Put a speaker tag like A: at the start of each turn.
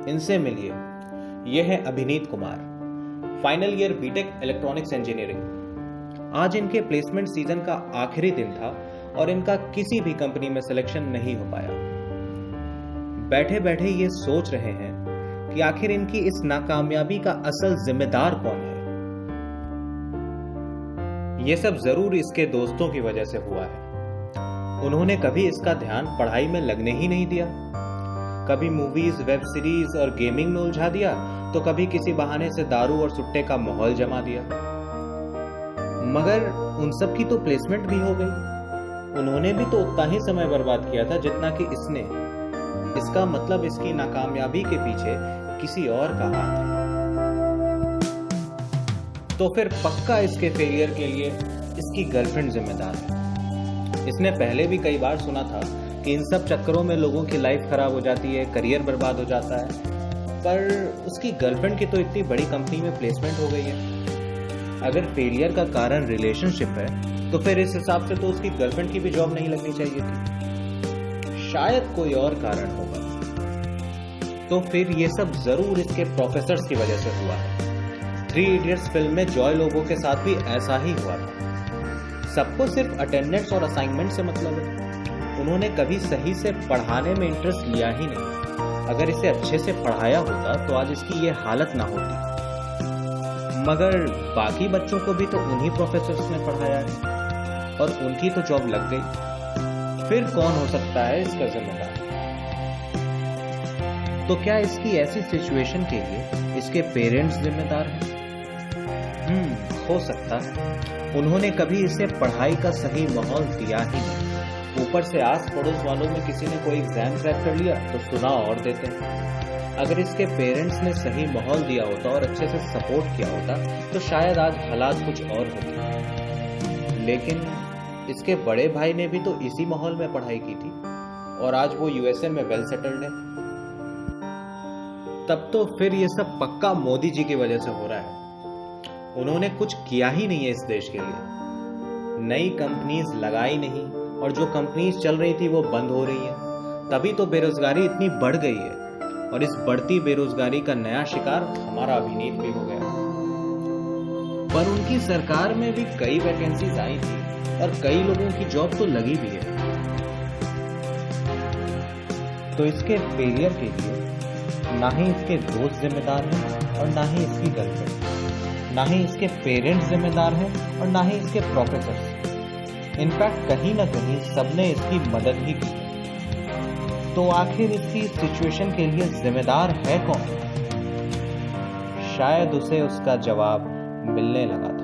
A: इनसे मिलिए। ये है Abhineet Kumar, final year BTech electronics engineering. आज इनके प्लेसमेंट सीजन का आखिरी दिन था और इनका किसी भी कंपनी में सिलेक्शन नहीं हो पाया। बैठे बैठे ये सोच रहे हैं कि आखिर इनकी इस नाकामयाबी का असल जिम्मेदार कौन है। ये सब जरूर इसके दोस्तों की वजह से हुआ है। उन्होंने कभी इसका ध्यान पढ़ाई में लगने ही नहीं दिया। कभी मूवीज, वेब सीरीज और गेमिंग में उलझा दिया, तो कभी किसी बहाने से दारू और सुट्टे का माहौल जमा दिया। मगर उन सब की तो प्लेसमेंट भी हो गई। उन्होंने भी तो उतना ही समय बर्बाद किया था जितना कि इसने। इसका मतलब इसकी नाकामयाबी के पीछे किसी और का हाथ है। तो फिर पक्का इसके फेलियर के लिए इसकी गर्लफ्रेंड जिम्मेदार है। इसने पहले भी कई बार सुना था कि इन सब चक्करों में लोगों की लाइफ खराब हो जाती है, करियर बर्बाद हो जाता है, पर उसकी गर्लफ्रेंड की तो इतनी बड़ी कंपनी में प्लेसमेंट हो गई है। अगर फेलियर का कारण रिलेशनशिप है तो फिर इस हिसाब से तो उसकी गर्लफ्रेंड की भी जॉब नहीं लगनी चाहिए थी। शायद कोई और कारण होगा। तो फिर ये सब जरूर इसके प्रोफेसर्स की वजह से हुआ है। 3 इडियट्स फिल्म में जॉय लोगो के साथ भी ऐसा ही हुआ था। सबको सिर्फ अटेंडेंस और असाइनमेंट से मतलब है। उन्होंने कभी सही से पढ़ाने में इंटरेस्ट लिया ही नहीं। अगर इसे अच्छे से पढ़ाया होता तो आज इसकी ये हालत ना होती। मगर बाकी बच्चों को भी तो उन्हीं प्रोफेसर्स ने पढ़ाया है और उनकी तो जॉब लग गई। फिर कौन हो सकता है इसका जिम्मेदार? तो क्या इसकी ऐसी सिचुएशन के लिए इसके पेरेंट्स जिम्मेदार हैं? हो सकता है। उन्होंने कभी इसे पढ़ाई का सही माहौल दिया ही नहीं। ऊपर से आस पड़ोस वालों में किसी ने कोई एग्जाम क्रैक कर लिया तो सुना और देते। अगर इसके पेरेंट्स ने सही माहौल दिया होता और अच्छे से सपोर्ट किया होता तो शायद आज हालात कुछ और होते। लेकिन इसके बड़े भाई ने भी तो इसी माहौल में पढ़ाई की थी और आज वो यूएसए में वेल सेटल्ड है। तब तो फिर ये सब पक्का मोदी जी की वजह से हो रहा है। उन्होंने कुछ किया ही नहीं है इस देश के लिए। नई कंपनीज लगाई नहीं और जो कंपनीज चल रही थी वो बंद हो रही है। तभी तो बेरोजगारी इतनी बढ़ गई है और इस बढ़ती बेरोजगारी का नया शिकार हमारा अभिनीत भी हो गया। पर उनकी सरकार में भी कई वैकेंसीज आई थी और कई लोगों की जॉब तो लगी भी है। तो इसके फेलियर के लिए ना ही इसके दोस्त जिम्मेदार हैं और ना ही इसकी गर्लफ्रेंड, ना ही इसके पेरेंट्स जिम्मेदार हैं और ना ही इसके प्रोफेसर्स। इनफैक्ट कहीं ना कहीं सबने इसकी मदद ही की। तो आखिर इसकी सिचुएशन के लिए जिम्मेदार है कौन? शायद उसे उसका जवाब मिलने लगा।